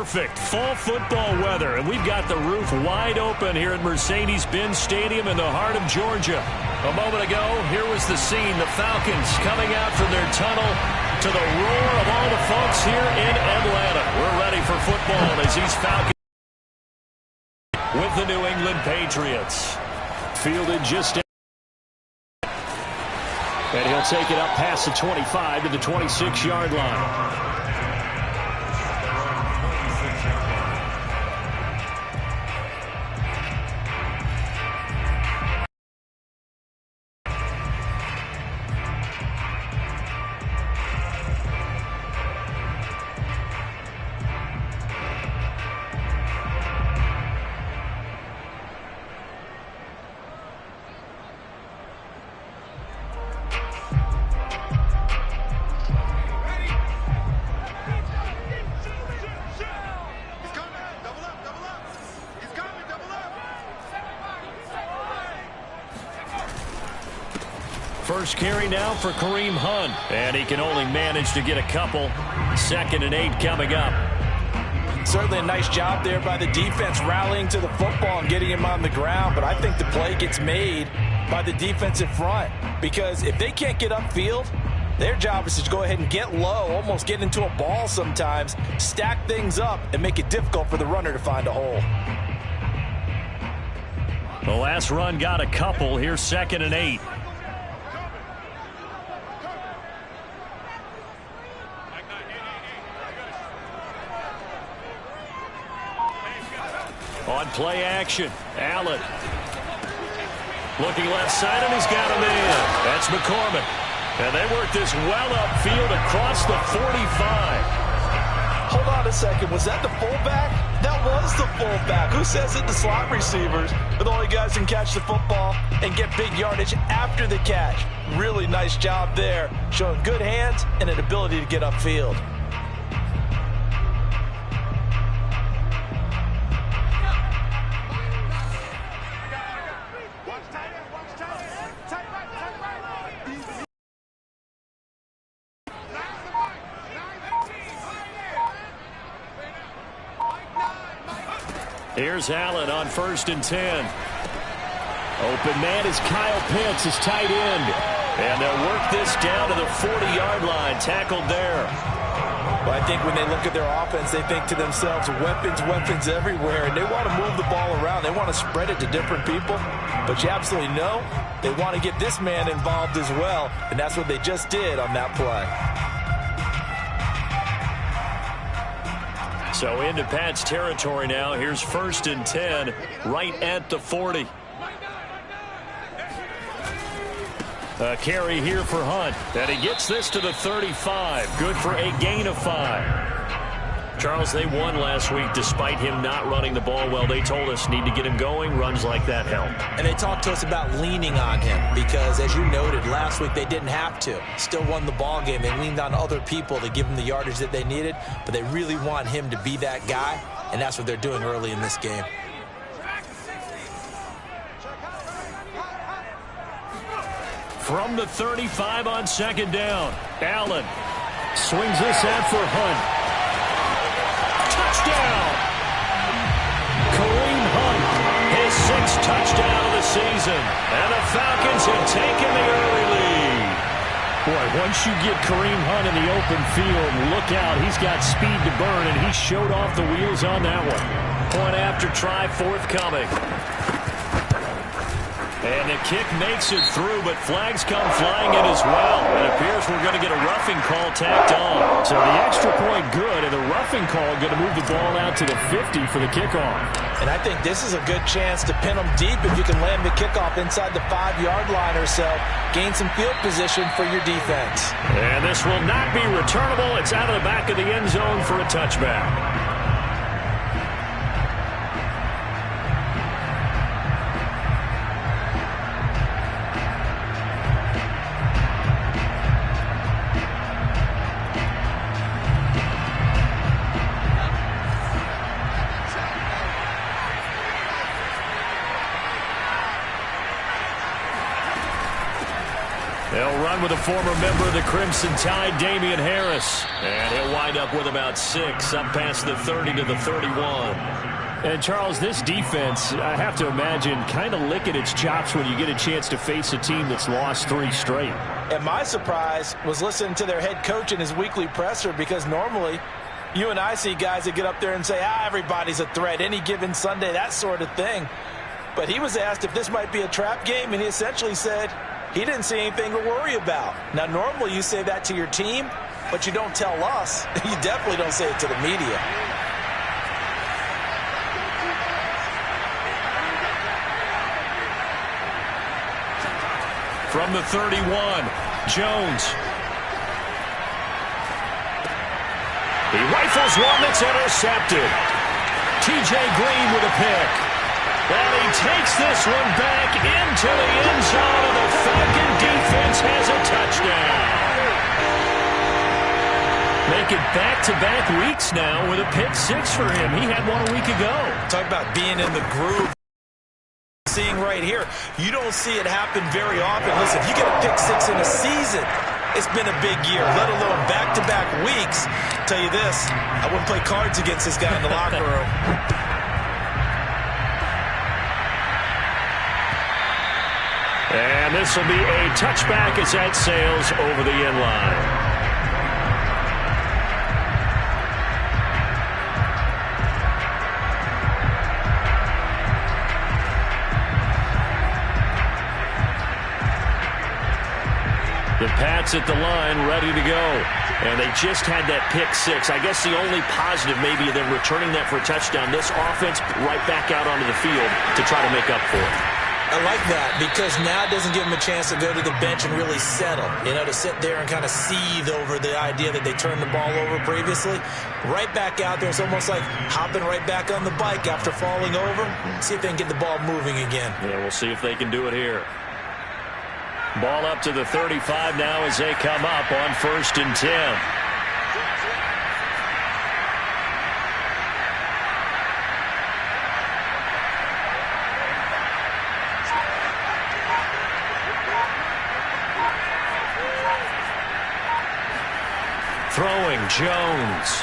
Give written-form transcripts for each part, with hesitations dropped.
perfect fall football weather, and we've got the roof wide open here at Mercedes-Benz Stadium in the heart of Georgia. A moment ago, here was the scene. The Falcons coming out from their tunnel to the roar of all the folks here in Atlanta. We're ready for football as these Falcons with the New England Patriots. Fielded just and he'll take it up past the 25 to the 26-yard line. First carry now for Kareem Hunt, and he can only manage to get a couple. 2nd and 8 coming up. Certainly a nice job there by the defense rallying to the football and getting him on the ground, but I think the play gets made by the defensive front because if they can't get upfield, their job is to go ahead and get low, almost get into a ball sometimes, stack things up, and make it difficult for the runner to find a hole. The last run got a couple. Here's 2nd and 8. On play action, Allen. Looking left side, and he's got him in. That's McCormick. And they work this well upfield across the 45. Hold on a second. Was that the fullback? That was the fullback. Who says it? The slot receivers are the only guys who can catch the football and get big yardage after the catch. Really nice job there, showing good hands and an ability to get upfield. Here's Allen on 1st and 10. Open man is Kyle Pitts, his tight end. And they'll work this down to the 40-yard line. Tackled there. Well, I think when they look at their offense, they think to themselves, weapons, weapons everywhere. And they want to move the ball around. They want to spread it to different people. But you absolutely know they want to get this man involved as well. And that's what they just did on that play. So into Pat's territory now. Here's 1st and 10 right at the 40. A carry here for Hunt. And he gets this to the 35. Good for a gain of 5. Charles, they won last week despite him not running the ball well. They told us need to get him going. Runs like that help. And they talked to us about leaning on him because, as you noted, last week they didn't have to. Still won the ball game. They leaned on other people to give them the yardage that they needed, but they really want him to be that guy, and that's what they're doing early in this game. From the 35 on 2nd down, Allen swings this out for Hunt. Touchdown! Kareem Hunt, his 6th touchdown of the season. And the Falcons have taken the early lead. Boy, once you get Kareem Hunt in the open field, look out. He's got speed to burn, and he showed off the wheels on that one. Point after try forthcoming. And the kick makes it through, but flags come flying in as well. It appears we're going to get a roughing call tacked on. So the extra point good, and the roughing call going to move the ball out to the 50 for the kickoff. And I think this is a good chance to pin them deep if you can land the kickoff inside the 5-yard line or so. Gain some field position for your defense. And this will not be returnable. It's out of the back of the end zone for a touchback. They'll run on with a former member of the Crimson Tide, Damian Harris. And he'll wind up with about 6, up past the 30 to the 31. And, Charles, this defense, I have to imagine, kind of licking its chops when you get a chance to face a team that's lost 3 straight. And my surprise was listening to their head coach in his weekly presser, because normally you and I see guys that get up there and say, everybody's a threat, any given Sunday, that sort of thing. But he was asked if this might be a trap game, and he essentially said he didn't see anything to worry about. Now, normally you say that to your team, but you don't tell us. You definitely don't say it to the media. From the 31, Jones. He rifles one that's intercepted. T.J. Green with a pick. And he takes this one back into the end zone, and the Falcon defense has a touchdown. Make it back-to-back weeks now with a pick 6 for him. He had one a week ago. Talk about being in the groove. Seeing right here, you don't see it happen very often. Listen, if you get a pick 6 in a season, it's been a big year, let alone back-to-back weeks. I'll tell you this, I wouldn't play cards against this guy in the locker room. And this will be a touchback as that sails over the end line. The Pats at the line, ready to go. And they just had that pick 6. I guess the only positive maybe of them returning that for a touchdown. This offense right back out onto the field to try to make up for it. I like that, because now it doesn't give them a chance to go to the bench and really settle. You know, to sit there and kind of seethe over the idea that they turned the ball over previously. Right back out there. It's almost like hopping right back on the bike after falling over. See if they can get the ball moving again. Yeah, we'll see if they can do it here. Ball up to the 35 now as they come up on 1st and 10. Throwing, Jones.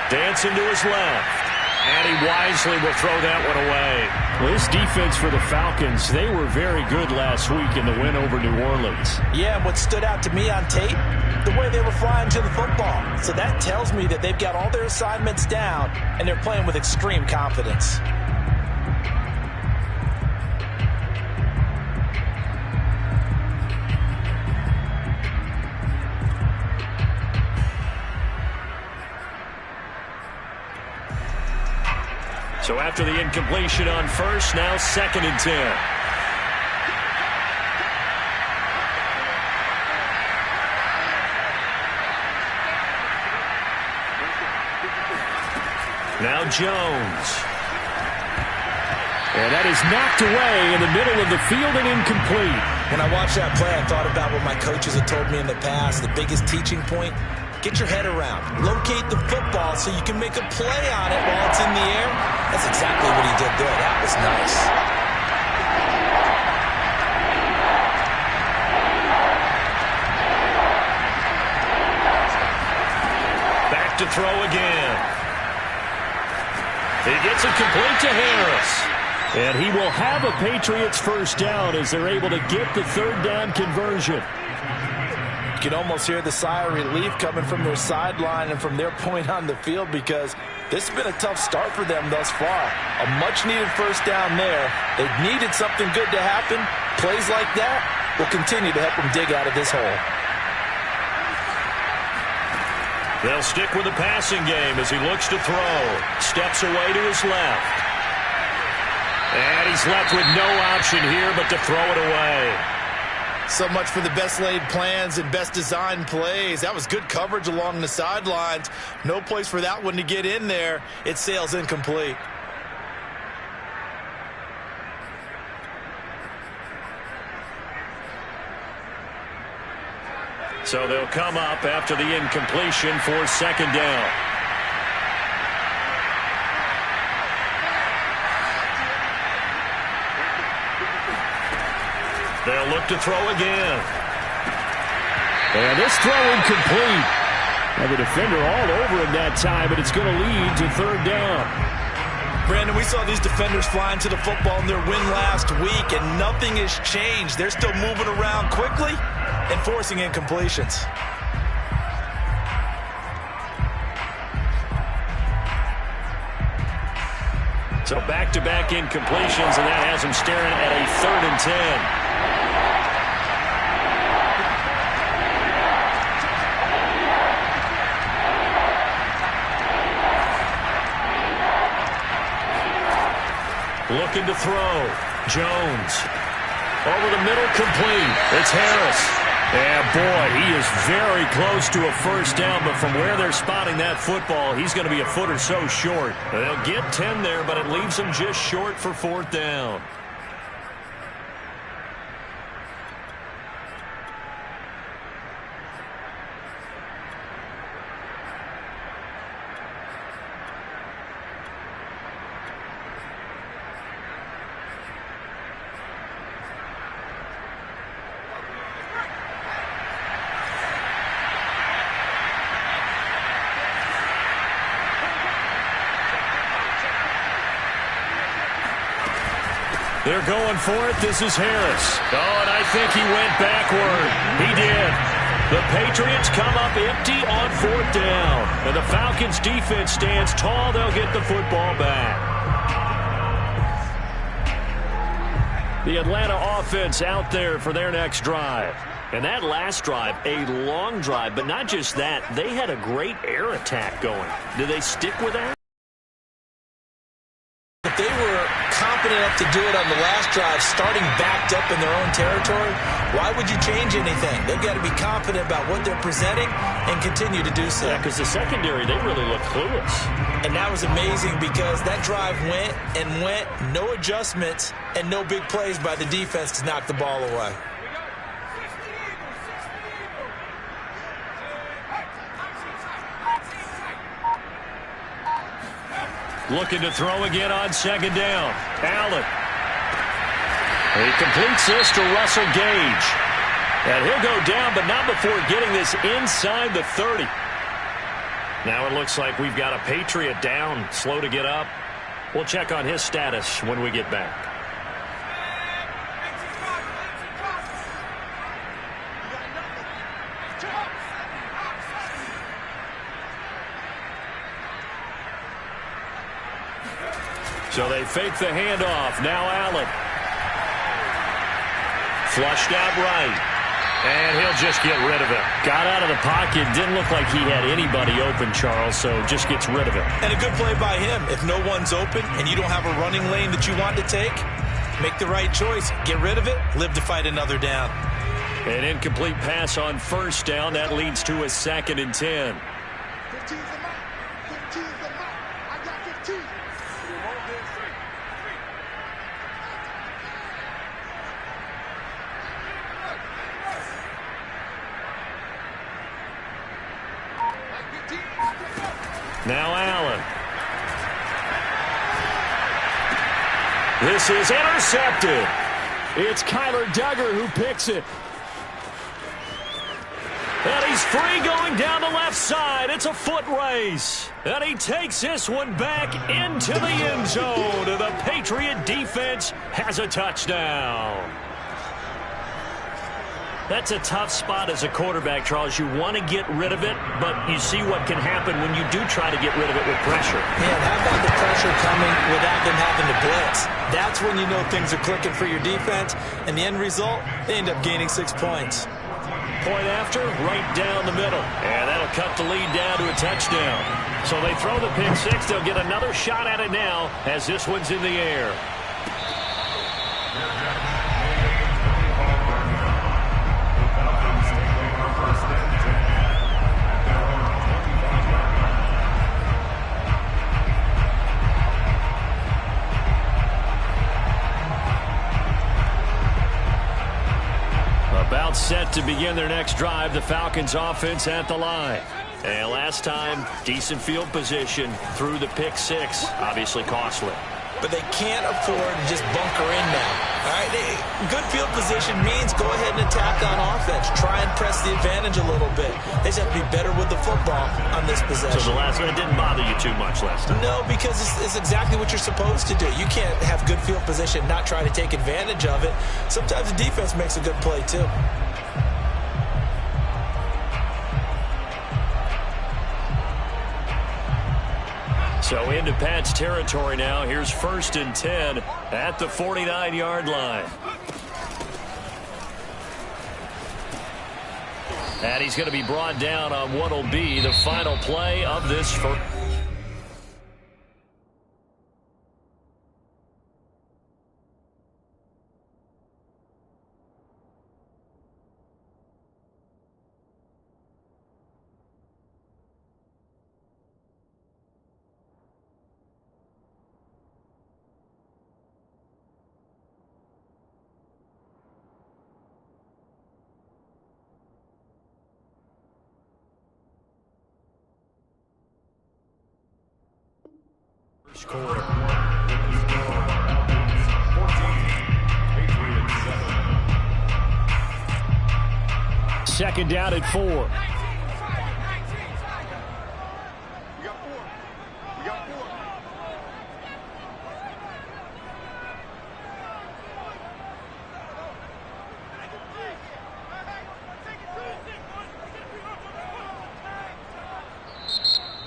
Dancing to his left. And he wisely will throw that one away. Well, this defense for the Falcons, they were very good last week in the win over New Orleans. Yeah, and what stood out to me on tape, the way they were flying to the football. So that tells me that they've got all their assignments down, and they're playing with extreme confidence. So after the incompletion on 1st, now 2nd and 10. Now Jones. And that is knocked away in the middle of the field and incomplete. When I watched that play, I thought about what my coaches had told me in the past. The biggest teaching point, get your head around. Locate the football so you can make a play on it while it's in the air. That's exactly what he did there. That was nice. Back to throw again. He gets it complete to Harris. And he will have a Patriots first down as they're able to get the 3rd down conversion. You can almost hear the sigh of relief coming from their sideline and from their point on the field, because this has been a tough start for them thus far. A much-needed first down there. They've needed something good to happen. Plays like that will continue to help them dig out of this hole. They'll stick with the passing game as he looks to throw. Steps away to his left. And he's left with no option here but to throw it away. So much for the best laid plans and best designed plays. That was good coverage along the sidelines. No place for that one to get in there. It sails incomplete. So they'll come up after the incompletion for 2nd down. They'll look to throw again. And this throw incomplete. And the defender all over him that time, but it's going to lead to third down. Brandon, we saw these defenders flying to the football in their win last week, and nothing has changed. They're still moving around quickly and forcing incompletions. So back-to-back incompletions, and that has him staring at a 3rd and 10. Looking to throw. Jones. Over the middle, complete. It's Harris. And boy, he is very close to a first down, but from where they're spotting that football, he's going to be a foot or so short. They'll get 10 there, but it leaves him just short for 4th down. They're going for it. This is Harris. Oh, and I think he went backward. He did. The Patriots come up empty on 4th down. And the Falcons defense stands tall. They'll get the football back. The Atlanta offense out there for their next drive. And that last drive, a long drive, but not just that. They had a great air attack going. Do they stick with that? If they were confident enough to do it on the last drive, starting backed up in their own territory, why would you change anything? They've got to be confident about what they're presenting and continue to do so. Yeah, because the secondary, they really look clueless. And that was amazing because that drive went and went, no adjustments, and no big plays by the defense to knock the ball away. Looking to throw again on 2nd down. Allen. He completes this to Russell Gage. And he'll go down, but not before getting this inside the 30. Now it looks like we've got a Patriot down, slow to get up. We'll check on his status when we get back. So they fake the handoff. Now Allen. Flushed out right. And he'll just get rid of it. Got out of the pocket. Didn't look like he had anybody open, Charles, so just gets rid of it. And a good play by him. If no one's open and you don't have a running lane that you want to take, make the right choice. Get rid of it. Live to fight another down. An incomplete pass on 1st down. That leads to a 2nd and 10. 15's the mark. 15's the mark. I got 15. Now Allen. This is intercepted. It's Kyler Duggar who picks it. And he's free going down the left side. It's a foot race. And he takes this one back into the end zone. And the Patriot defense has a touchdown. That's a tough spot as a quarterback, Charles. You want to get rid of it, but you see what can happen when you do try to get rid of it with pressure. Man, how about the pressure coming without them having to blitz? That's when you know things are clicking for your defense, and the end result, they end up gaining 6 points. Point after, right down the middle. And that'll cut the lead down to a touchdown. So they throw the pick six. They'll get another shot at it now as this one's in the air. About set to begin their next drive, the Falcons offense at the line. And last time, decent field position through the pick six. Obviously costly. But they can't afford to just bunker in now. All right, good field position means go ahead and attack on offense. Try and press the advantage a little bit. They just have to be better with the football on this possession. So the last one, it didn't bother you too much last time? No, because it's exactly what you're supposed to do. You can't have good field position, not try to take advantage of it. Sometimes the defense makes a good play, too. So into Pat's territory now. Here's 1st and 10 at the 49-yard line. And he's going to be brought down on what will be the final play of this first. Quarter. Second down at 4. We got 4. We got 4.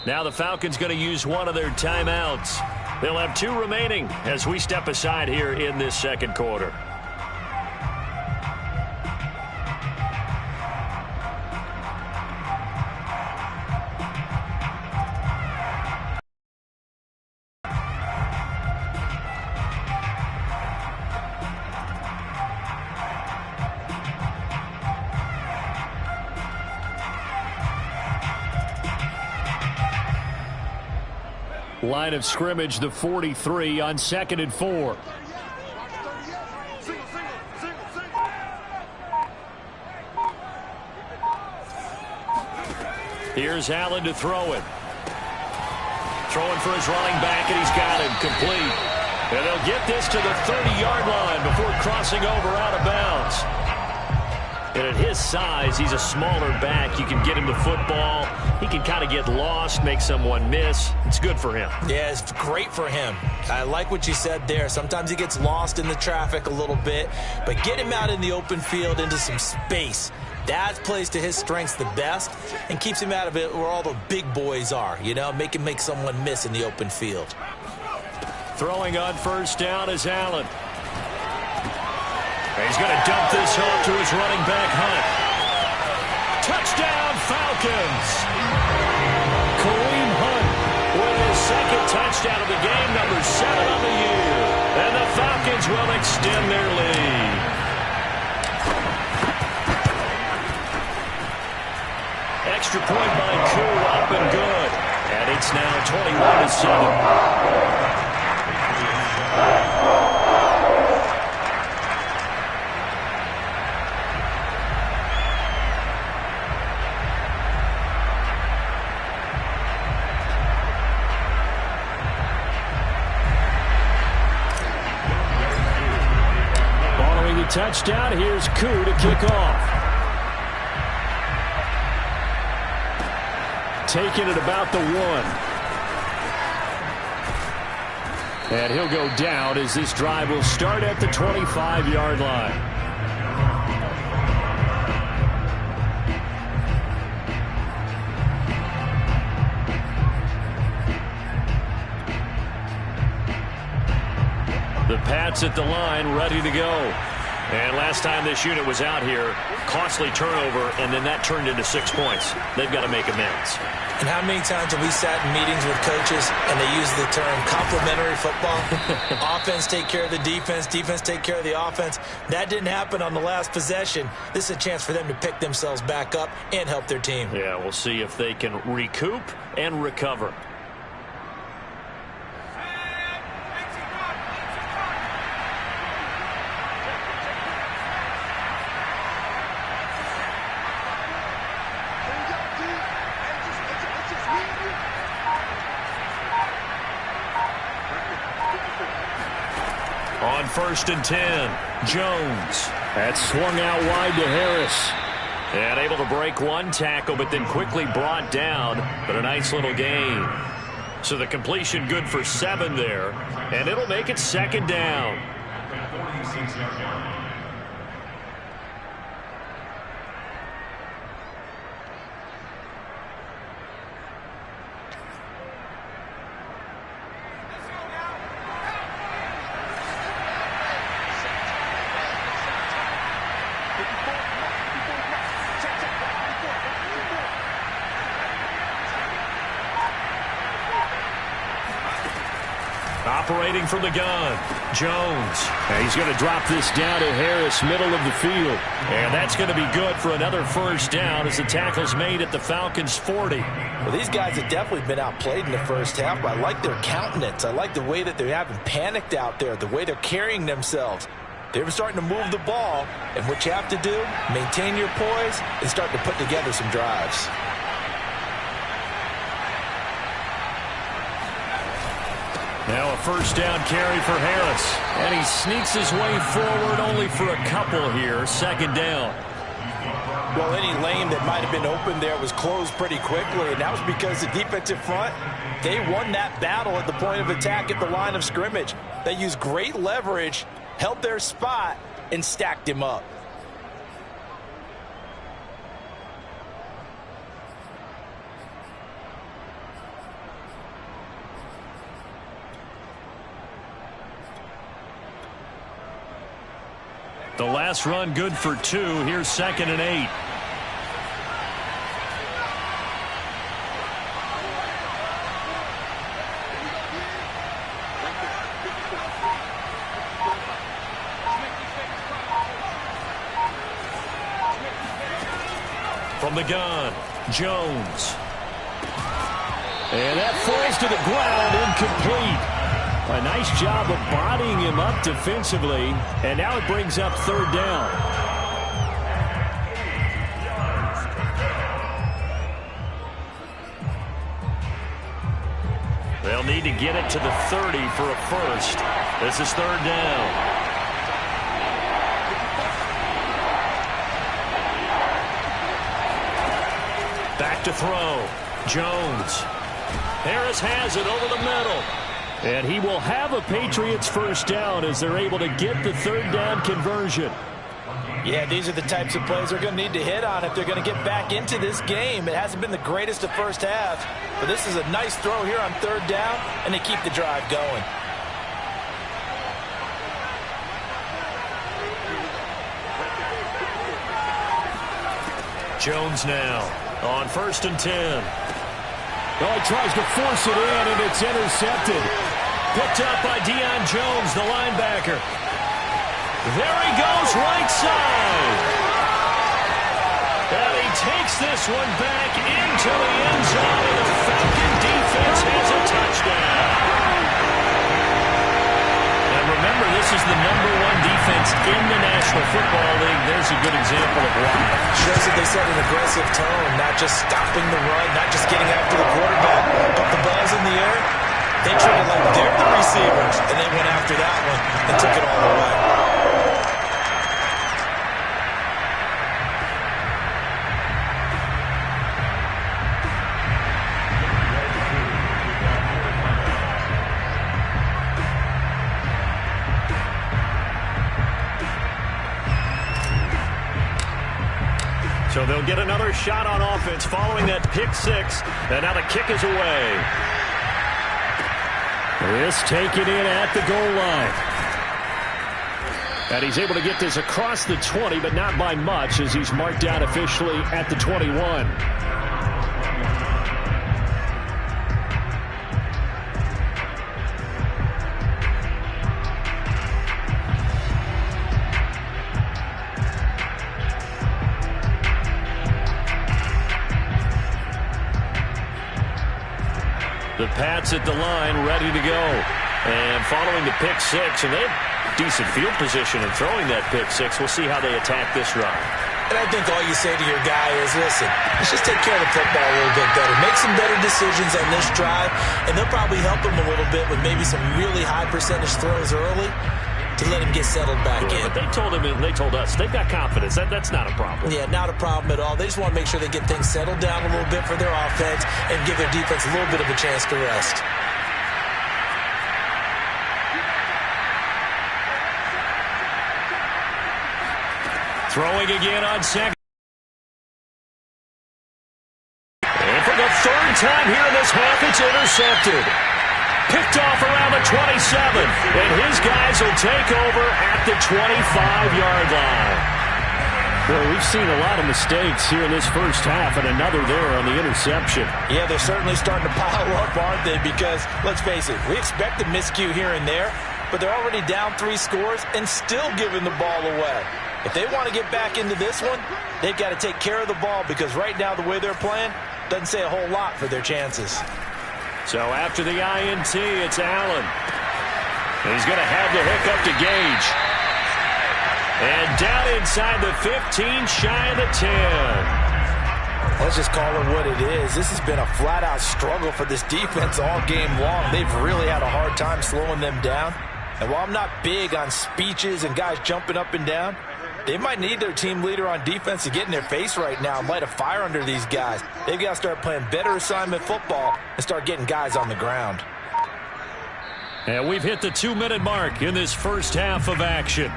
Now the Falcons going to use one of their timeouts. They'll have 2 remaining as we step aside here in this second quarter. Line of scrimmage, the 43 on 2nd and 4. Here's Allen to throw it. Throwing for his running back, and he's got him complete. And they'll get this to the 30-yard line before crossing over out of bounds. And at his size, he's a smaller back. You can get him the football. He can kind of get lost, make someone miss. It's good for him. Yeah, it's great for him. I like what you said there. Sometimes he gets lost in the traffic a little bit, but get him out in the open field into some space. That plays to his strengths the best and keeps him out of it where all the big boys are, you know, make someone miss in the open field. Throwing on 1st down is Allen. He's going to dump this off to his running back, Hunt. Touchdown, Falcons! Kareem Hunt with his 2nd touchdown of the game, number 7 on the year. And the Falcons will extend their lead. Extra point by Koo, up and good. And it's now 21-7. Touchdown. Here's Koo to kick off. Taking it about the 1. And he'll go down as this drive will start at the 25-yard line. The Pats at the line, ready to go. And last time this unit was out here, costly turnover, and then that turned into 6 points. They've got to make amends. And how many times have we sat in meetings with coaches and they use the term complementary football? Offense take care of the defense, defense take care of the offense. That didn't happen on the last possession. This is a chance for them to pick themselves back up and help their team. Yeah, we'll see if they can recoup and recover. On 1st and 10, Jones. That's swung out wide to Harris. And able to break one tackle, but then quickly brought down. But a nice little gain. So the completion good for 7 there. And it'll make it 2nd down. Operating from the gun, Jones. And he's going to drop this down to Harris, middle of the field. And that's going to be good for another 1st down as the tackle's made at the Falcons' 40. Well, these guys have definitely been outplayed in the first half, but I like their countenance. I like the way that they haven't panicked out there, the way they're carrying themselves. They're starting to move the ball, and what you have to do, maintain your poise and start to put together some drives. Now a 1st down carry for Harris. And he sneaks his way forward only for a couple here. 2nd down. Well, any lane that might have been open there was closed pretty quickly, and that was because the defensive front, they won that battle at the point of attack at the line of scrimmage. They used great leverage, held their spot, and stacked him up. The last run good for 2. Here's 2nd and 8. From the gun, Jones. And that falls to the ground, incomplete. A nice job of bodying him up defensively, and now it brings up 3rd down. They'll need to get it to the 30 for a 1st. This is 3rd down. Back to throw. Jones. Harris has it over the middle. And he will have a Patriots 1st down as they're able to get the 3rd down conversion. Yeah, these are the types of plays they're going to need to hit on if they're going to get back into this game. It hasn't been the greatest of first halves, but this is a nice throw here on 3rd down, and they keep the drive going. Jones now on 1st and 10. Oh, he tries to force it in, and it's intercepted. Picked up by Deion Jones, the linebacker. There he goes, right side. And he takes this one back into the end zone, and the Falcon defense has a touchdown. And remember, this is the #1 defense in the National Football League. There's a good example of why. Shows that they set an aggressive tone, not just stopping the run, not just getting after the quarterback, but the ball's in the air. They treat it like they're the receivers, and they went after that one and took it all away. So they'll get another shot on offense following that pick 6, and now the kick is away. This taken in at the goal line. And he's able to get this across the 20, but not by much, as he's marked down officially at the 21. The Pats at the line, ready to go. And following the pick 6, and they have decent field position in throwing that pick 6. We'll see how they attack this run. And I think all you say to your guy is, listen, let's just take care of the football a little bit better. Make some better decisions on this drive, and they'll probably help him a little bit with maybe some really high percentage throws early to let him get settled back in. But they told us they've got confidence. That's not a problem. Yeah, not a problem at all. They just want to make sure they get things settled down a little bit for their offense and give their defense a little bit of a chance to rest. Throwing again on second. And for the third time here in this half, it's intercepted. Picked off around the 27, and his guys will take over at the 25-yard line. Well, we've seen a lot of mistakes here in this first half, and another there on the interception. Yeah, they're certainly starting to pile up, aren't they? Because, let's face it, we expect a miscue here and there, but they're already down 3 scores and still giving the ball away. If they want to get back into this one, they've got to take care of the ball because right now the way they're playing doesn't say a whole lot for their chances. So after the INT, it's Allen. He's going to have the hook up to Gage. And down inside the 15, shy of the 10. Let's just call it what it is. This has been a flat-out struggle for this defense all game long. They've really had a hard time slowing them down. And while I'm not big on speeches and guys jumping up and down, they might need their team leader on defense to get in their face right now and light a fire under these guys. They've got to start playing better assignment football and start getting guys on the ground. And we've hit the 2-minute mark in this first half of action.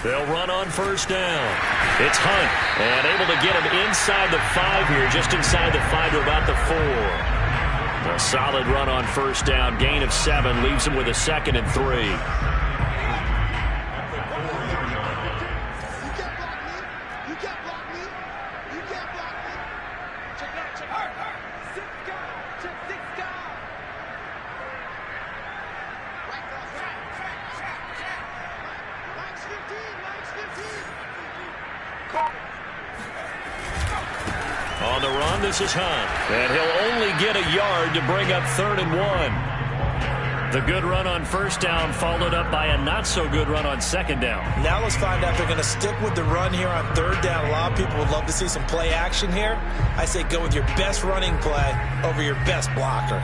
They'll run on first down. It's Hunt, and able to get him inside the 5 here, just inside the 5 to about the 4. A solid run on first down, gain of 7, leaves him with a 2nd and 3. On the run, this is Hunt. And he'll only get a yard to bring up 3rd and 1. The good run on first down followed up by a not-so-good run on 2nd down. Now let's find out if they're going to stick with the run here on 3rd down. A lot of people would love to see some play action here. I say go with your best running play over your best blocker.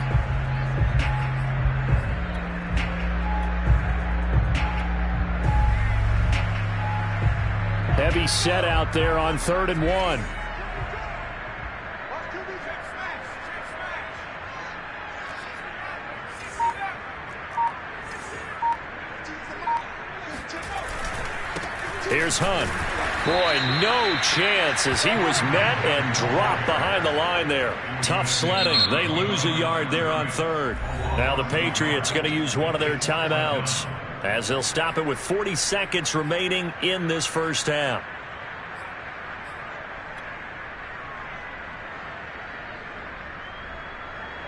Heavy set out there on 3rd and 1. Here's Hunt. Boy, no chance as he was met and dropped behind the line there. Tough sledding. They lose a yard there on 3rd. Now the Patriots going to use one of their timeouts as they'll stop it with 40 seconds remaining in this first half.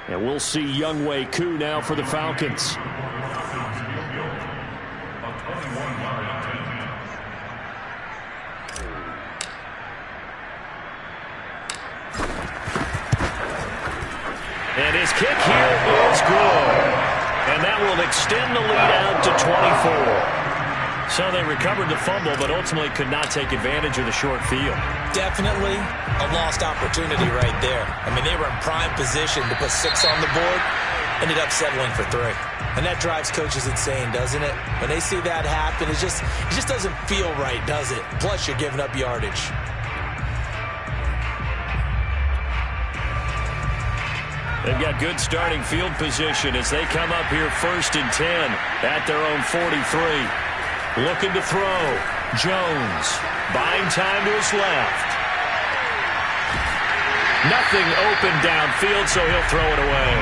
And we'll see wk12 now for the Falcons. And his kick here is good. And that will extend the lead out to 24. So they recovered the fumble, but ultimately could not take advantage of the short field. Definitely a lost opportunity right there. I mean, they were in prime position to put 6 on the board, ended up settling for 3. And that drives coaches insane, doesn't it? When they see that happen, it just doesn't feel right, does it? Plus, you're giving up yardage. They've got good starting field position as they come up here 1st and 10 at their own 43. Looking to throw. Jones buying time to his left. Nothing open downfield, so he'll throw it away.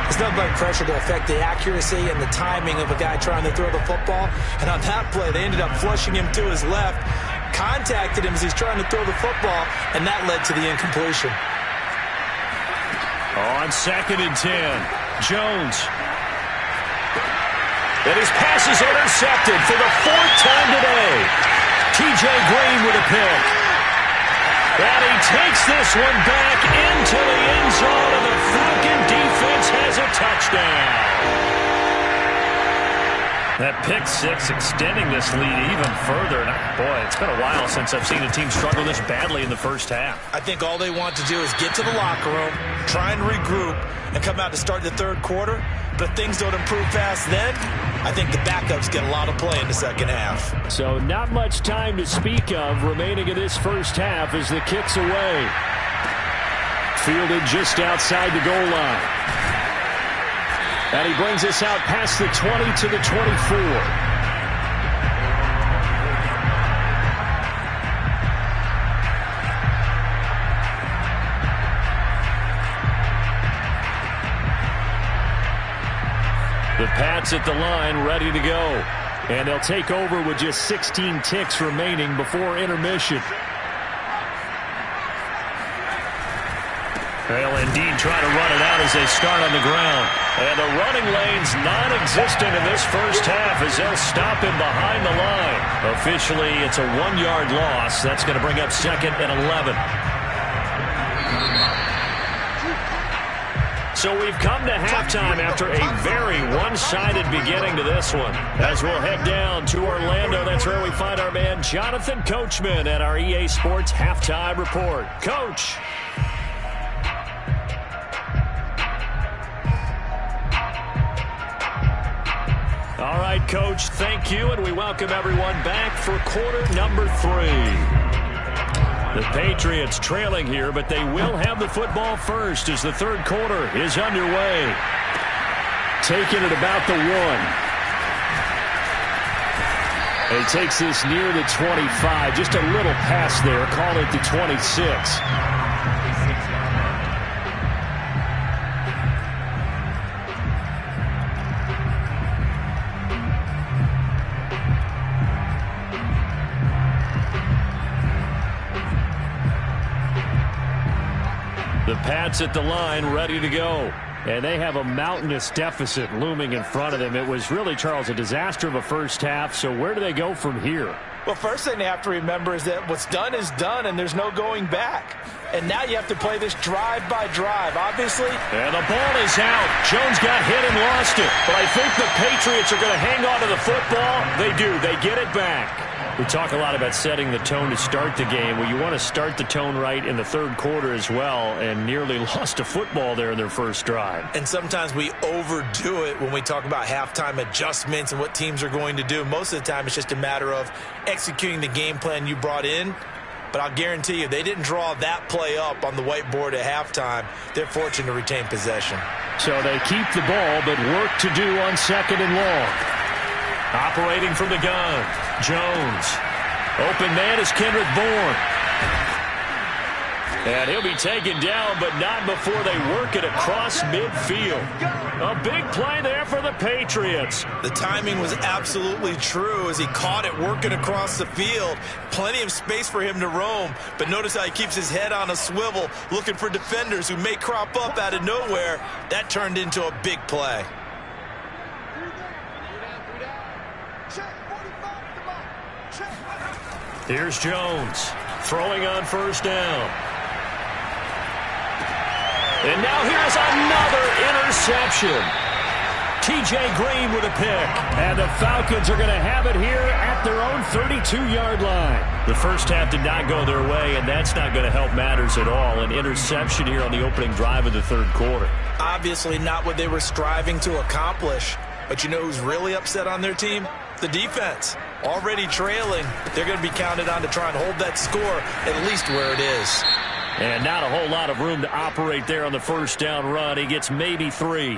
There's nothing like pressure to affect the accuracy and the timing of a guy trying to throw the football. And on that play, they ended up flushing him to his left, contacted him as he's trying to throw the football, and that led to the incompletion. On 2nd and 10, Jones. And his pass is intercepted for the 4th time today. T.J. Green with a pick. And he takes this one back into the end zone, and the Falcon defense has a touchdown. That pick six extending this lead even further. And boy, it's been a while since I've seen a team struggle this badly in the first half. I think all they want to do is get to the locker room, try and regroup, and come out to start the third quarter. But if things don't improve fast then, I think the backups get a lot of play in the second half. So not much time to speak of remaining in this first half as the kick's away. Fielded just outside the goal line. And he brings us out past the 20 to the 24. The Pats at the line, ready to go. And they'll take over with just 16 ticks remaining before intermission. They'll indeed try to run it out as they start on the ground. And the running lane's non-existent in this first half as they'll stop him behind the line. Officially, it's a 1-yard loss. That's going to bring up 2nd and 11. So we've come to halftime after a very one-sided beginning to this one. As we'll head down to Orlando, that's where we find our man Jonathan Coachman at our EA Sports Halftime Report. Coach. All right, Coach, thank you, and we welcome everyone back for quarter number 3. The Patriots trailing here, but they will have the football first as the third quarter is underway. Taking it about the 1. He takes this near the 25, just a little past there, call it the 26. The Pats at the line, ready to go. And they have a mountainous deficit looming in front of them. It was really, Charles, a disaster of a first half. So where do they go from here? Well, first thing they have to remember is that what's done is done, and there's no going back. And now you have to play this drive by drive, obviously. And the ball is out. Jones got hit and lost it. But I think the Patriots are going to hang on to the football. They do. They get it back. We talk a lot about setting the tone to start the game. Well, you want to start the tone right in the third quarter as well, and nearly lost a football there in their first drive. And sometimes we overdo it when we talk about halftime adjustments and what teams are going to do. Most of the time, it's just a matter of executing the game plan you brought in. But I'll guarantee you, they didn't draw that play up on the whiteboard at halftime. They're fortunate to retain possession. So they keep the ball, but work to do on 2nd and long. Operating from the gun, Jones. Open man is Kendrick Bourne. And he'll be taken down, but not before they work it across midfield. A big play there for the Patriots. The timing was absolutely true as he caught it working across the field. Plenty of space for him to roam, but notice how he keeps his head on a swivel, looking for defenders who may crop up out of nowhere. That turned into a big play. Here's Jones throwing on first down. And now here's another interception. T.J. Green with a pick. And the Falcons are going to have it here at their own 32-yard line. The first half did not go their way, and that's not going to help matters at all. An interception here on the opening drive of the third quarter. Obviously not what they were striving to accomplish. But you know who's really upset on their team? The defense. Already trailing, they're going to be counted on to try and hold that score at least where it is. And not a whole lot of room to operate there on the first down run. He gets maybe 3.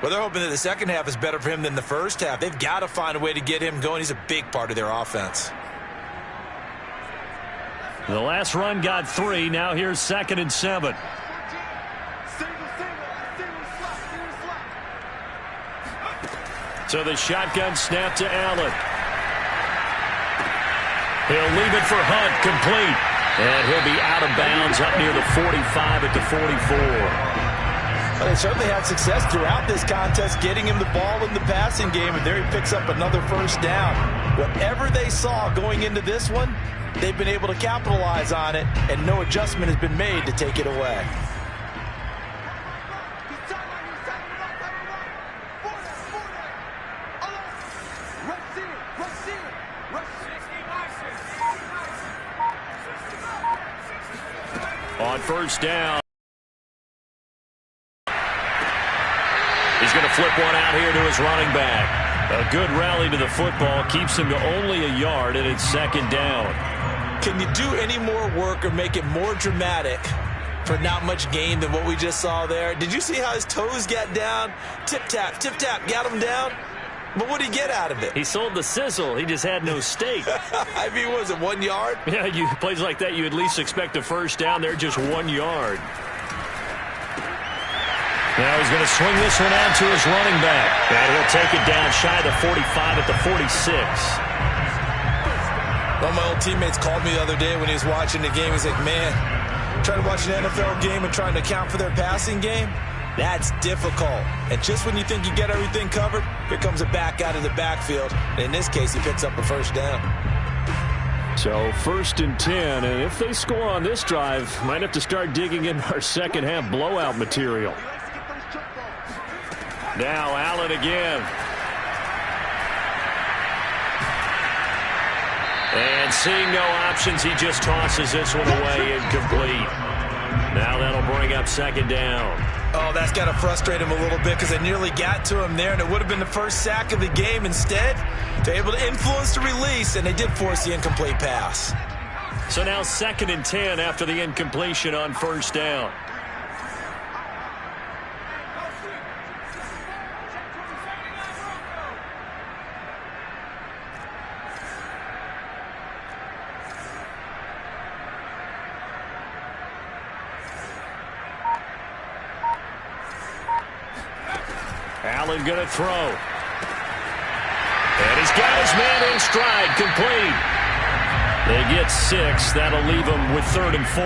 Well, they're hoping that the second half is better for him than the first half. They've got to find a way to get him going. He's a big part of their offense. The last run got 3. Now here's 2nd and 7. So the shotgun snap to Allen. He'll leave it for Hunt, complete. And he'll be out of bounds up near the 45 at the 44. Well, they certainly had success throughout this contest getting him the ball in the passing game, and there he picks up another first down. Whatever they saw going into this one, they've been able to capitalize on it, and no adjustment has been made to take it away. On first down. He's going to flip one out here to his running back. A good rally to the football keeps him to only a yard, and it's second down. Can you do any more work or make it more dramatic for not much gain than what we just saw there? Did you see how his toes got down? Tip-tap, got him down. But what did he get out of it? He sold the sizzle. He just had no steak. I mean, was it 1 yard? Yeah, plays like that, you at least expect a first down. They're just 1 yard. Now he's going to swing this one out to his running back. And he'll take it down shy of the 45 at the 46. One of my old teammates called me the other day when he was watching the game. He's like, man, trying to watch an NFL game and trying to account for their passing game, that's difficult. And just when you think you get everything covered, here comes a back out of the backfield. And in this case, he picks up a first down. So 1st and 10, and if they score on this drive, might have to start digging in our second half blowout material. Now Allen again. And seeing no options, he just tosses this one away incomplete. Now that'll bring up second down. Oh, that's got to frustrate him a little bit because they nearly got to him there, and it would have been the first sack of the game. Instead, they're able to influence the release, and they did force the incomplete pass. So now 2nd and 10 after the incompletion on first down. Allen going to throw. And he's got his man in stride, complete. They get 6. That'll leave them with 3rd and 4.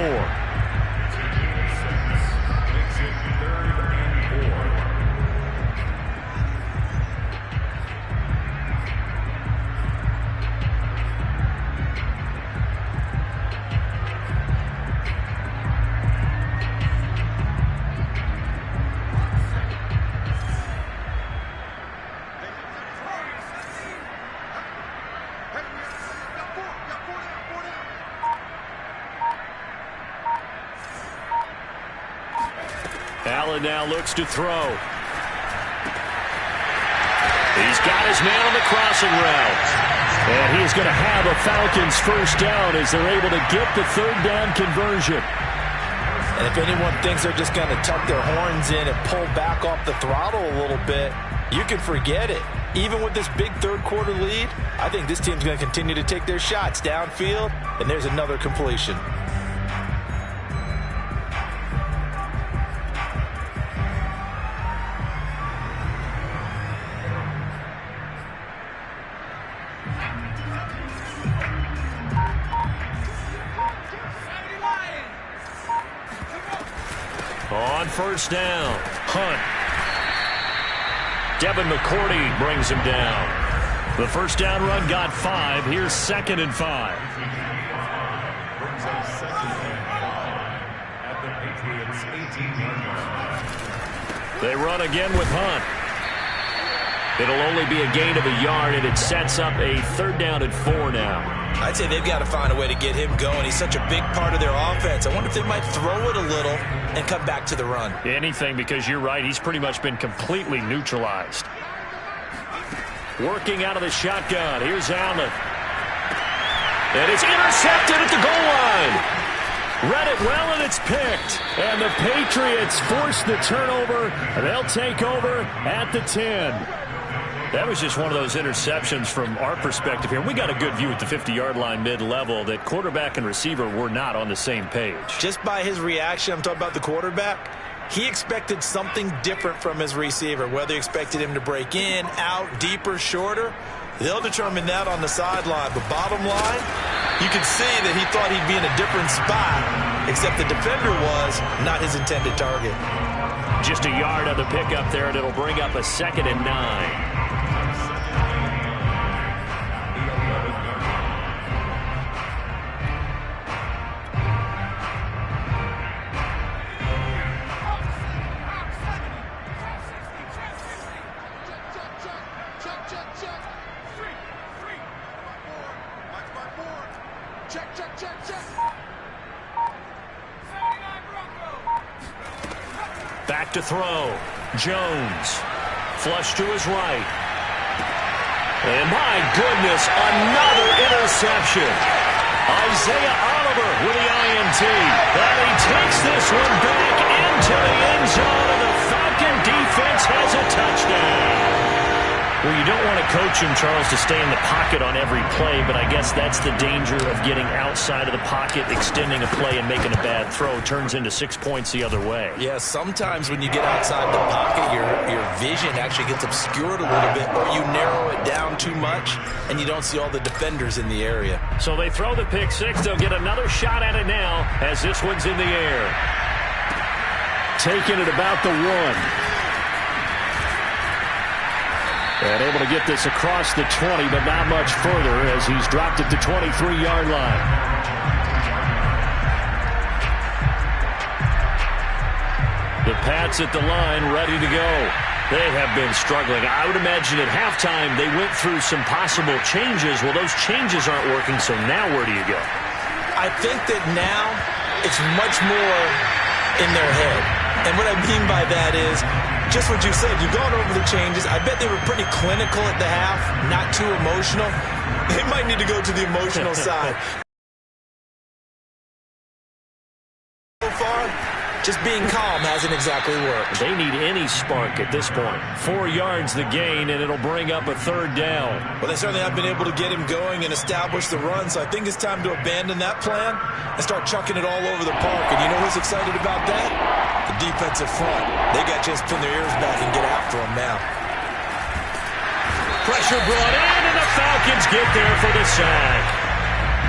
Allen now looks to throw. He's got his man on the crossing route. And he's going to have a Falcons first down as they're able to get the 3rd down conversion. And if anyone thinks they're just going to tuck their horns in and pull back off the throttle a little bit, you can forget it. Even with this big third-quarter lead, I think this team's going to continue to take their shots downfield, and there's another completion. On first down, Hunt. Devin McCourty brings him down. The first down run got 5. Here's 2nd and 5. They run again with Hunt. It'll only be a gain of a yard, and it sets up a 3rd down and 4 now. I'd say they've got to find a way to get him going. He's such a big part of their offense. I wonder if they might throw it a little and come back to the run. Anything, because you're right. He's pretty much been completely neutralized. Working out of the shotgun. Here's Allen. And it's intercepted at the goal line. Read it well, and it's picked. And the Patriots force the turnover. They'll take over at the 10. That was just one of those interceptions from our perspective here. We got a good view at the 50-yard line mid-level that quarterback and receiver were not on the same page. Just by his reaction, I'm talking about the quarterback, he expected something different from his receiver, whether he expected him to break in, out, deeper, shorter. They'll determine that on the sideline. But bottom line, you can see that he thought he'd be in a different spot, except the defender was not his intended target. Just a yard on the pickup there, and it'll bring up a 2nd and 9. to throw. Jones. Flush to his right. And my goodness, another interception. Isaiah Oliver with the INT. And he takes this one back into the end zone, and the Falcon defense has a touchdown. Well, you don't want to coach him, Charles, to stay in the pocket on every play, but I guess that's the danger of getting outside of the pocket, extending a play, and making a bad throw. Turns into 6 points the other way. Yeah, sometimes when you get outside the pocket, your vision actually gets obscured a little bit, or you narrow it down too much, and you don't see all the defenders in the area. So they throw the pick six. They'll get another shot at it now as this one's in the air. Taking it about the 1. And able to get this across the 20, but not much further as he's dropped it to 23-yard line. The Pats at the line, ready to go. They have been struggling. I would imagine at halftime they went through some possible changes. Well, those changes aren't working, so now where do you go? I think that now it's much more in their head. And what I mean by that is, just what you said, you've gone over the changes. I bet they were pretty clinical at the half, not too emotional. They might need to go to the emotional side. So far, just being calm hasn't exactly worked. They need any spark at this point. 4 yards the gain, and it'll bring up a 3rd down. Well, they certainly have been able to get him going and establish the run, so I think it's time to abandon that plan and start chucking it all over the park. And you know who's excited about that? The defensive front. They got just pin their ears back and get after him now. Pressure brought in, and the Falcons get there for the sack.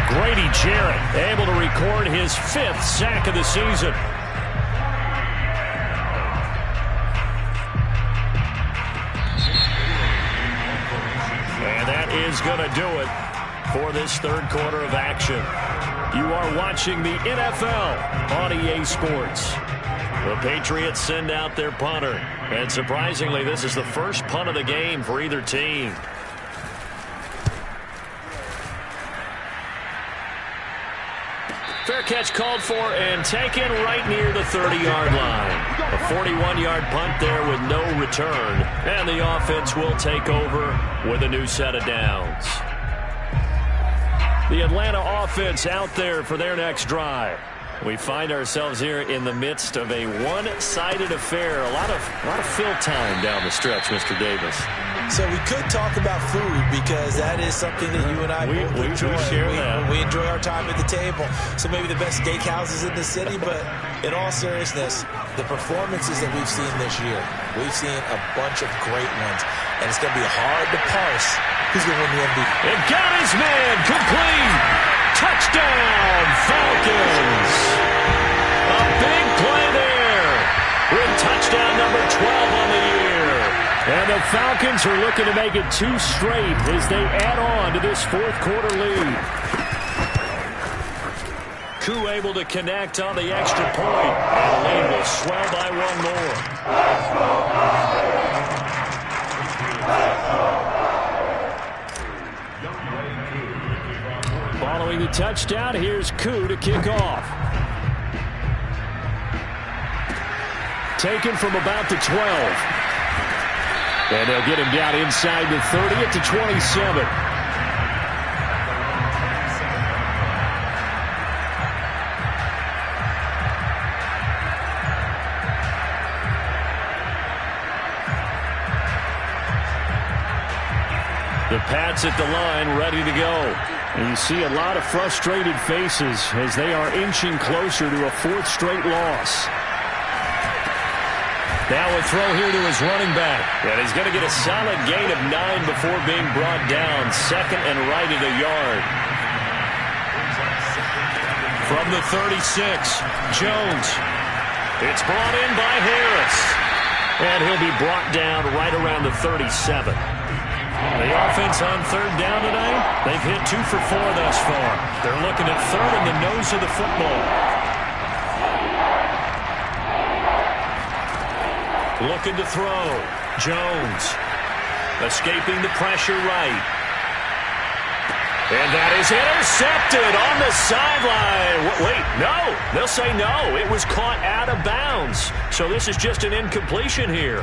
Grady Jarrett able to record his 5th sack of the season. And that is going to do it for this 3rd quarter of action. You are watching the NFL on EA Sports. The Patriots send out their punter. And surprisingly, this is the first punt of the game for either team. Fair catch called for and taken right near the 30-yard line. A 41-yard punt there with no return. And the offense will take over with a new set of downs. The Atlanta offense out there for their next drive. We find ourselves here in the midst of a one-sided affair. A lot of fill time down the stretch, Mr. Davis. So we could talk about food because that is something that you and I both enjoy. We share that. We enjoy our time at the table. So maybe the best steakhouses in the city, but in all seriousness, the performances that we've seen this year, we've seen a bunch of great ones, and it's going to be hard to parse who's going to win the MVP. And got his man complete. Touchdown, Falcons. A big play there with touchdown number 12 on the year. And the Falcons are looking to make it 2 straight as they add on to this 4th quarter lead. Koo able to connect on the extra point. And the lead will swell by 1 more. Following the touchdown, here's Koo to kick off. Taken from about the 12. And they'll get him down inside the 30 at the 27. The Pats at the line, ready to go. And you see a lot of frustrated faces as they are inching closer to a 4th straight loss. Now a throw here to his running back. And he's going to get a solid gain of 9 before being brought down. 2nd and right at a yard. From the 36, Jones. It's brought in by Harris. And he'll be brought down right around the 37. The offense on 3rd down tonight, they've hit 2 for 4 thus far. They're looking at 3rd in the nose of the football. Looking to throw. Jones. Escaping the pressure right. And that is intercepted on the sideline. Wait, no. They'll say no. It was caught out of bounds. So this is just an incompletion here.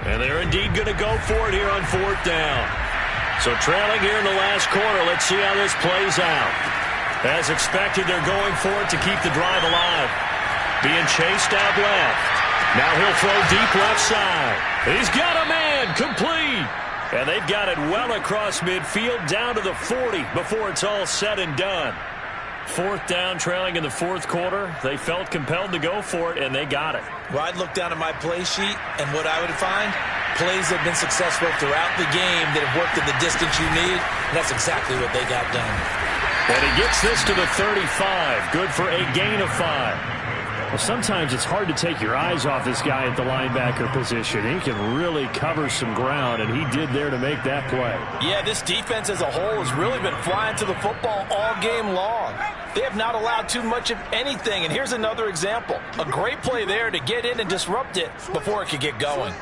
And they're indeed going to go for it here on 4th down. So trailing here in the last quarter, let's see how this plays out. As expected, they're going for it to keep the drive alive. Being chased out left. Now he'll throw deep left side. He's got a man, complete. And they've got it well across midfield down to the 40 before it's all said and done. 4th down, trailing in the 4th quarter. They felt compelled to go for it, and they got it. Well, I'd look down at my play sheet, and what I would find, plays that have been successful throughout the game that have worked at the distance you need, and that's exactly what they got done. And he gets this to the 35. Good for a gain of 5. Well, sometimes it's hard to take your eyes off this guy at the linebacker position. He can really cover some ground, and he did there to make that play. Yeah, this defense as a whole has really been flying to the football all game long. They have not allowed too much of anything, and here's another example. A great play there to get in and disrupt it before it could get going.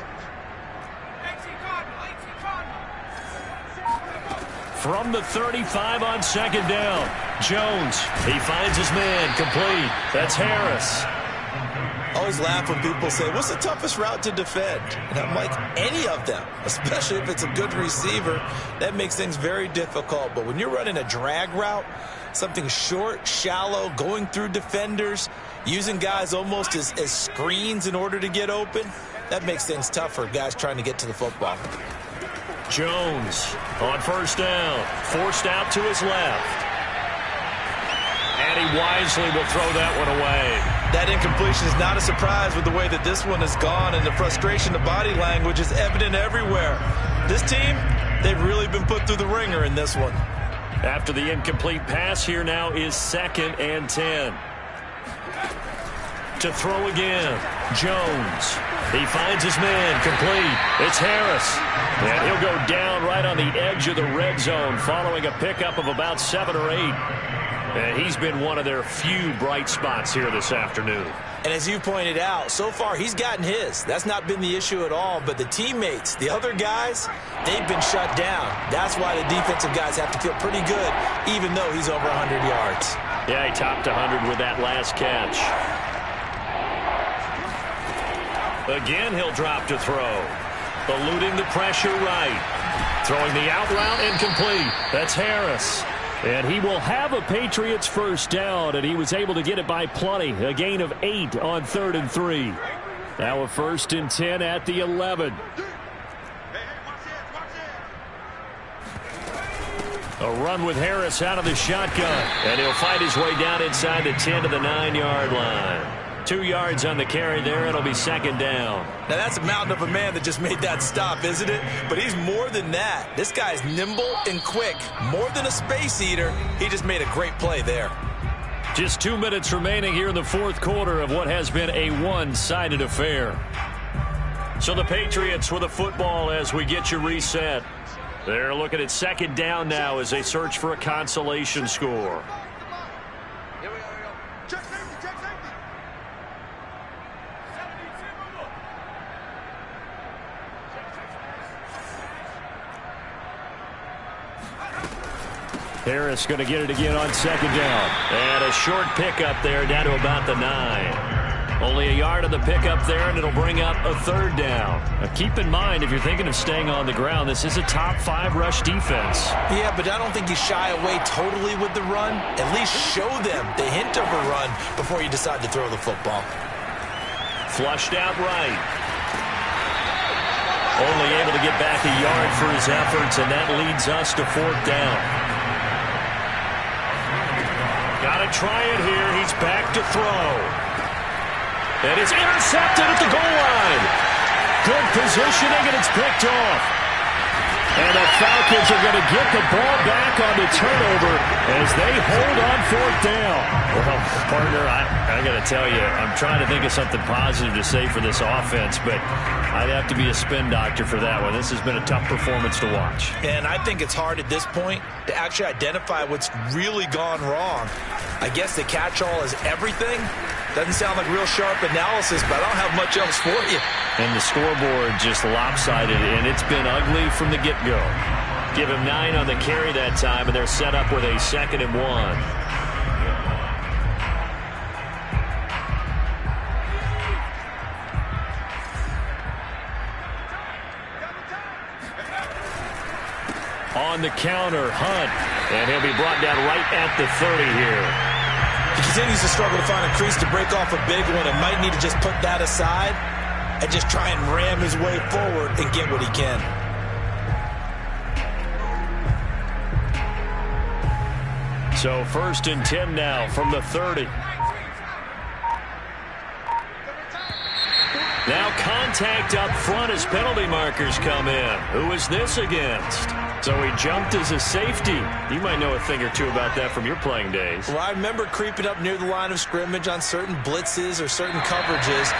From the 35 on 2nd down, Jones, he finds his man, complete. That's Harris. I always laugh when people say, what's the toughest route to defend? And I'm like, any of them, especially if it's a good receiver. That makes things very difficult. But when you're running a drag route, something short, shallow, going through defenders, using guys almost as screens in order to get open, that makes things tough for guys trying to get to the football. Jones on 1st down, forced out to his left. And he wisely will throw that one away. That incompletion is not a surprise with the way that this one has gone, and the frustration, the body language is evident everywhere. This team, they've really been put through the ringer in this one. After the incomplete pass, here now is 2nd and 10. To throw again, Jones. He finds his man, complete. It's Harris. And he'll go down right on the edge of the red zone following a pickup of about 7 or 8. And he's been one of their few bright spots here this afternoon. And as you pointed out, so far he's gotten his. That's not been the issue at all. But the teammates, the other guys, they've been shut down. That's why the defensive guys have to feel pretty good, even though he's over 100 yards. Yeah, he topped 100 with that last catch. Again, he'll drop to throw. Eluding the pressure right. Throwing the out route incomplete. That's Harris. And he will have a Patriots 1st down, and he was able to get it by plenty. A gain of 8 on 3rd and 3. Now a 1st and 10 at the 11. A run with Harris out of the shotgun. And he'll fight his way down inside the 10 to the 9-yard line. 2 yards on the carry there. It'll be 2nd down. Now, that's a mountain of a man that just made that stop, isn't it? But he's more than that. This guy's nimble and quick. More than a space eater. He just made a great play there. Just 2 minutes remaining here in the 4th quarter of what has been a one-sided affair. So the Patriots with the football as we get you reset. They're looking at 2nd down now as they search for a consolation score. Harris going to get it again on 2nd down. And a short pickup there down to about the 9. Only a yard on the pickup there, and it'll bring up a 3rd down. Now keep in mind, if you're thinking of staying on the ground, this is a top 5 rush defense. Yeah, but I don't think you shy away totally with the run. At least show them the hint of a run before you decide to throw the football. Flushed out right. Only able to get back a yard for his efforts, and that leads us to 4th down. Got to try it here. He's back to throw. And it's intercepted at the goal line. Good positioning, and it's picked off. And the Falcons are going to get the ball back on the turnover as they hold on 4th down. Well, partner, I got to tell you, I'm trying to think of something positive to say for this offense, but I'd have to be a spin doctor for that one. This has been a tough performance to watch. And I think it's hard at this point to actually identify what's really gone wrong. I guess the catch-all is everything. Doesn't sound like real sharp analysis, but I don't have much else for you. And the scoreboard just lopsided, and it's been ugly from the get-go. Give him 9 on the carry that time, and they're set up with a 2nd and 1. On the counter, Hunt, and he'll be brought down right at the 30 here. He continues to struggle to find a crease to break off a big one and might need to just put that aside and just try and ram his way forward and get what he can. So 1st and 10 now from the 30. Now contact up front as penalty markers come in. Who is this against? So he jumped as a safety. You might know a thing or two about that from your playing days. Well, I remember creeping up near the line of scrimmage on certain blitzes or certain coverages.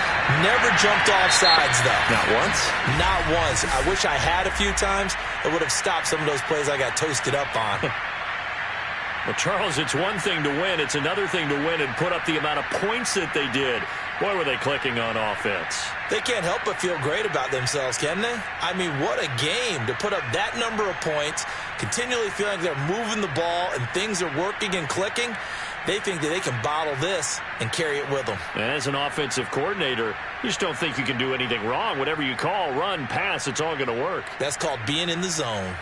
Never jumped off sides, though. Not once? Not once. I wish I had a few times. It would have stopped some of those plays I got toasted up on. Well, Charles, it's one thing to win. It's another thing to win and put up the amount of points that they did. Boy, were they clicking on offense. They can't help but feel great about themselves, can they? I mean, what a game to put up that number of points, continually feeling like they're moving the ball and things are working and clicking. They think that they can bottle this and carry it with them. As an offensive coordinator, you just don't think you can do anything wrong. Whatever you call, run, pass, it's all going to work. That's called being in the zone.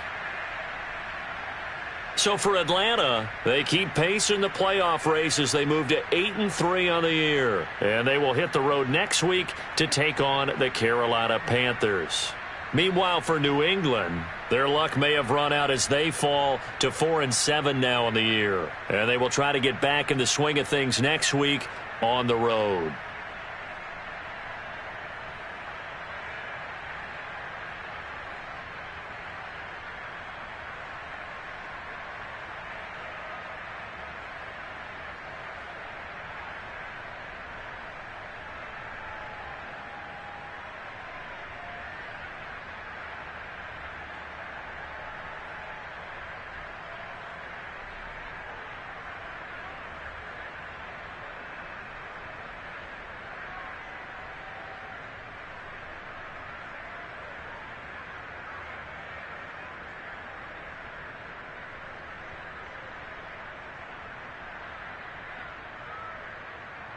So for Atlanta, they keep pace in the playoff race as they move to 8-3 on the year. And they will hit the road next week to take on the Carolina Panthers. Meanwhile, for New England, their luck may have run out as they fall to 4-7 now on the year. And they will try to get back in the swing of things next week on the road.